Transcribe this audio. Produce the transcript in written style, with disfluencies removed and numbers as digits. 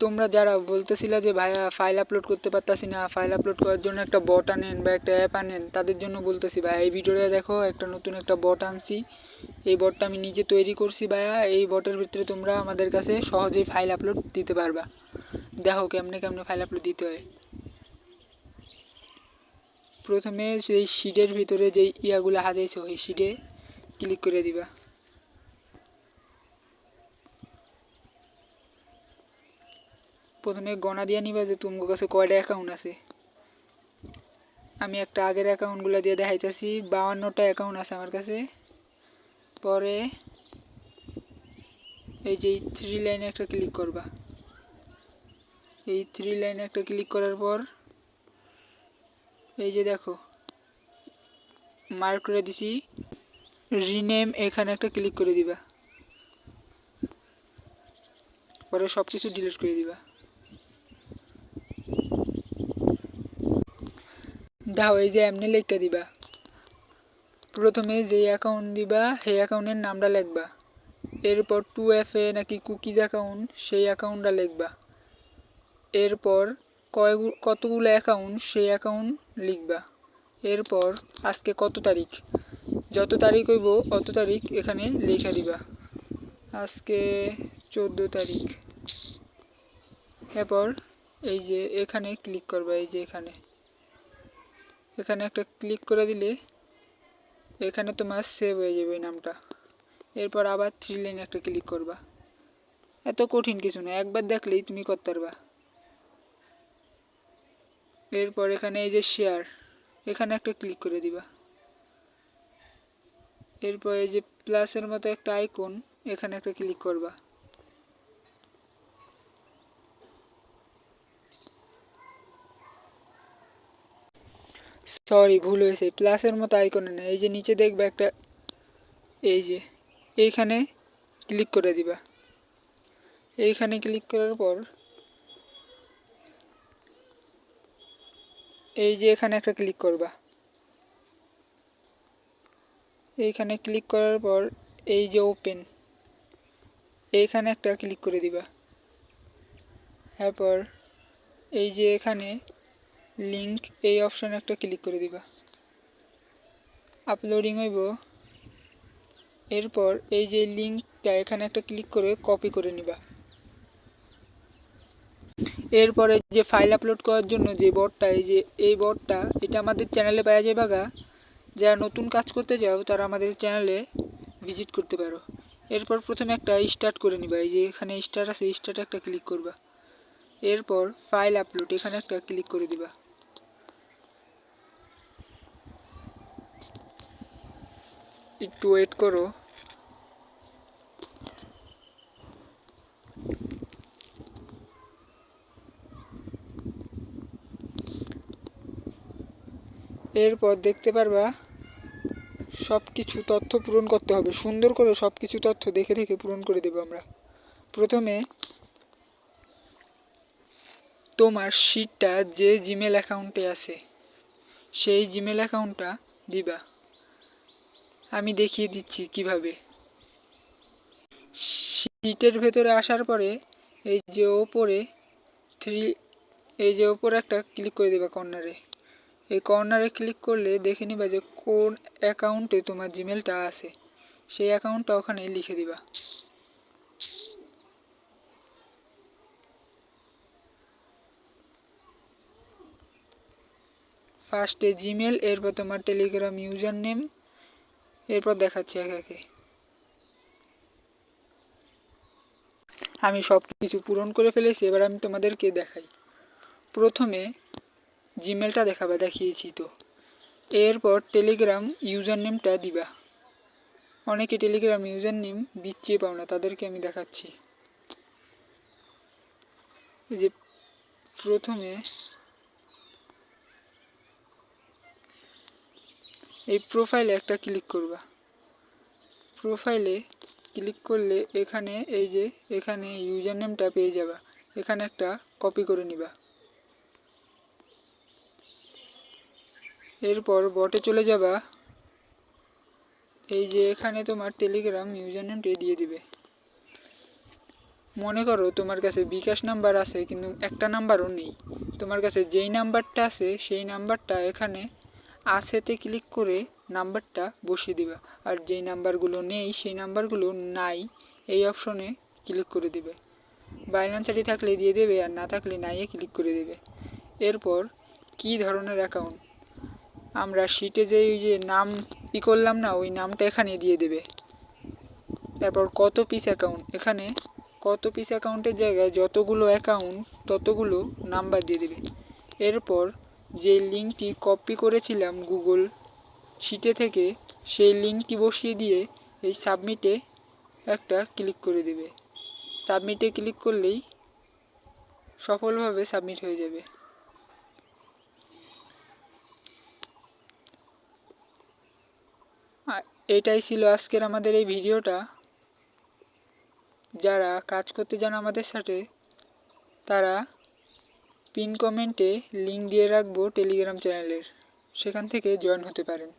তোমরা যারা বলতেছিলা যে ভাইয়া ফাইল আপলোড করতে পারতাছি না, ফাইল আপলোড করার জন্য একটা বট আনেন বা একটা অ্যাপ আনেন, তাদের জন্য বলতেছি ভাইয়া এই ভিডিওটা দেখো, একটা নতুন একটা বট আনছি। এই বটটা আমি নিজে তৈরি করছি ভাইয়া। এই বটের ভিতরে তোমরা আমাদের কাছে সহজেই ফাইল আপলোড দিতে পারবা। দেখো কেমনে কেমনে ফাইল আপলোড দিতে হয়। প্রথমে সেই শিটের ভিতরে যেই ইয়াগুলো হাজাইছো এই শিটে ক্লিক করে দিবা। প্রথমে গণা দিয়ে নিবা যে তোমার কাছে কয়টা অ্যাকাউন্ট আছে। আমি একটা আগের অ্যাকাউন্টগুলো দিয়ে দেখাইতেছি। 52টা অ্যাকাউন্ট আছে আমার কাছে। পরে এই যে 3 লাইনে একটা ক্লিক করবা। এই 3 লাইনে একটা ক্লিক করার পর এই যে দেখো মার্ক করে দিছি রিনেম, এখানে একটা ক্লিক করে দিবা। পরে সব কিছু ডিলিট করে দিবা। দাও এই যে এমনি লেখা দিবা। প্রথমে যে অ্যাকাউন্ট দিবা সেই অ্যাকাউন্টের নামটা লিখবা। এরপর 2FA নাকি কুকিজ অ্যাকাউন্ট সেই অ্যাকাউন্টটা লিখবা। এরপর কতগুলো অ্যাকাউন্ট সেই অ্যাকাউন্ট লিখবা। এরপর আজকে কত তারিখ, যত তারিখ হইব অত তারিখ এখানে লিখে দিবা। আজকে 14 তারিখ। এরপর এই যে এখানে ক্লিক করবা। এই যে এখানে একটা ক্লিক করে দিলে এখানে তোমার সেভ হয়ে যাবে নামটা। এরপর আবার 3 লাইনে একটা ক্লিক করবা। এত কঠিন কিছু না, একবার দেখলেই তুমি করতে পারবা। এরপর এখানে এই যে শেয়ার, এখানে একটা ক্লিক করে দিবা। এরপর এই যে প্লাসের মতো একটা আইকন, এখানে একটা ক্লিক করবা। সরি ভুল হয়েছে, প্লাসের মতো আইকনে না, এই যে নিচে দেখবে একটা, এই যে এইখানে ক্লিক করে দিবা। এইখানে ক্লিক করার পর এই যে এখানে একটা ক্লিক করবা। এইখানে ক্লিক করার পর এই যে ওপেন, এইখানে একটা ক্লিক করে দিবা। এরপর এই যে এখানে লিংক, এই অপশানে একটা ক্লিক করে দিবা। আপলোডিং হইব। এরপর এই যে লিংকটা এখানে একটা ক্লিক করে কপি করে নিবা। এরপরে যে ফাইল আপলোড করার জন্য যে বটটা, এই বটটা এটা আমাদের চ্যানেলে পাওয়া যায় বাগা। যারা নতুন কাজ করতে চাও তারা আমাদের চ্যানেলে ভিজিট করতে পারো। এরপর প্রথমে একটা স্টার্ট করে নিবা। এই যে এখানে স্টার্ট আছে, স্টার্টে একটা ক্লিক করবা। এরপর ফাইল আপলোড, এখানে একটা ক্লিক করে দিবা। একটু ওয়েট করো। এরপর দেখতে পারবা সব কিছু তথ্য পূরণ করতে হবে। সুন্দর করে সব কিছু তথ্য দেখে দেখে পূরণ করে দেবো আমরা। প্রথমে তোমার শিটটা যে জিমেল অ্যাকাউন্টে আছে সেই জিমেল অ্যাকাউন্টটা দিবা। আমি দেখিয়ে দিচ্ছি কিভাবে। শিটের ভেতরে আসার পরে এই যে ওপরে ওপরে একটা ক্লিক করে দেবা কর্নারে। এই কর্নারে ক্লিক করলে দেখে নিবা যে কোন অ্যাকাউন্টে তোমার জিমেলটা আছে, সেই অ্যাকাউন্টটা ওখানে লিখে দিবা। ফার্স্টে জিমেল, এরপর তোমার টেলিগ্রাম ইউজার নেম, এরপর দেখাচ্ছি একে একে। আমি সব কিছু পূরণ করে ফেলেছি, এবার আমি তোমাদেরকে দেখাই। প্রথমে জিমেলটা দেখাবা, দেখিয়েছি তো। এরপর টেলিগ্রাম ইউজার নেমটা দিবা। অনেকে টেলিগ্রাম ইউজার নেম দিচ্ছে পাও না, তাদেরকে আমি দেখাচ্ছি। এই যে প্রথমে এই প্রোফাইলে একটা ক্লিক করবা। প্রোফাইলে ক্লিক করলে এখানে এই যে এখানে ইউজার নেমটা পেয়ে যাবা। এখানে একটা কপি করে নিবা। এরপর বটে চলে যাবা। এই যে এখানে তোমার টেলিগ্রাম ইউজার নেমটা দিয়ে দিবে। মনে করো তোমার কাছে বিকাশ নাম্বার আছে কিন্তু একটা নাম্বারও নেই, তোমার কাছে যেই নাম্বারটা আছে সেই নাম্বারটা এখানে আছেতে ক্লিক করে নাম্বারটা বসিয়ে দিবা, আর যেই নাম্বারগুলো নেই সেই নাম্বারগুলো নাই এই অপশনে ক্লিক করে দিবে। বাইন্যান্সারি থাকলে দিয়ে দেবে, আর না থাকলে নাইয়ে ক্লিক করে দেবে। এরপর কি ধরনের অ্যাকাউন্ট, আমরা শিটে যে ওই যে নাম করলাম না, ওই নামটা এখানে দিয়ে দেবে। তারপর কত পিস অ্যাকাউন্ট, এখানে কত পিস অ্যাকাউন্টের জায়গায় যতগুলো অ্যাকাউন্ট ততগুলো নাম্বার দিয়ে দেবে। এরপর যে লিঙ্কটি কপি করেছিলাম গুগল শিটে থেকে, সেই লিঙ্কটি বসিয়ে দিয়ে এই সাবমিটে একটা ক্লিক করে দেবে। সাবমিটে ক্লিক করলেই সফলভাবে সাবমিট হয়ে যাবে। এটাই ছিল আজকের আমাদের এই ভিডিওটা। যারা কাজ করতে চান আমাদের সাথে, তারা পিন কমেন্টে লিঙ্ক দিয়ে রাখবো টেলিগ্রাম চ্যানেলের, সেখান থেকে জয়েন হতে পারেন।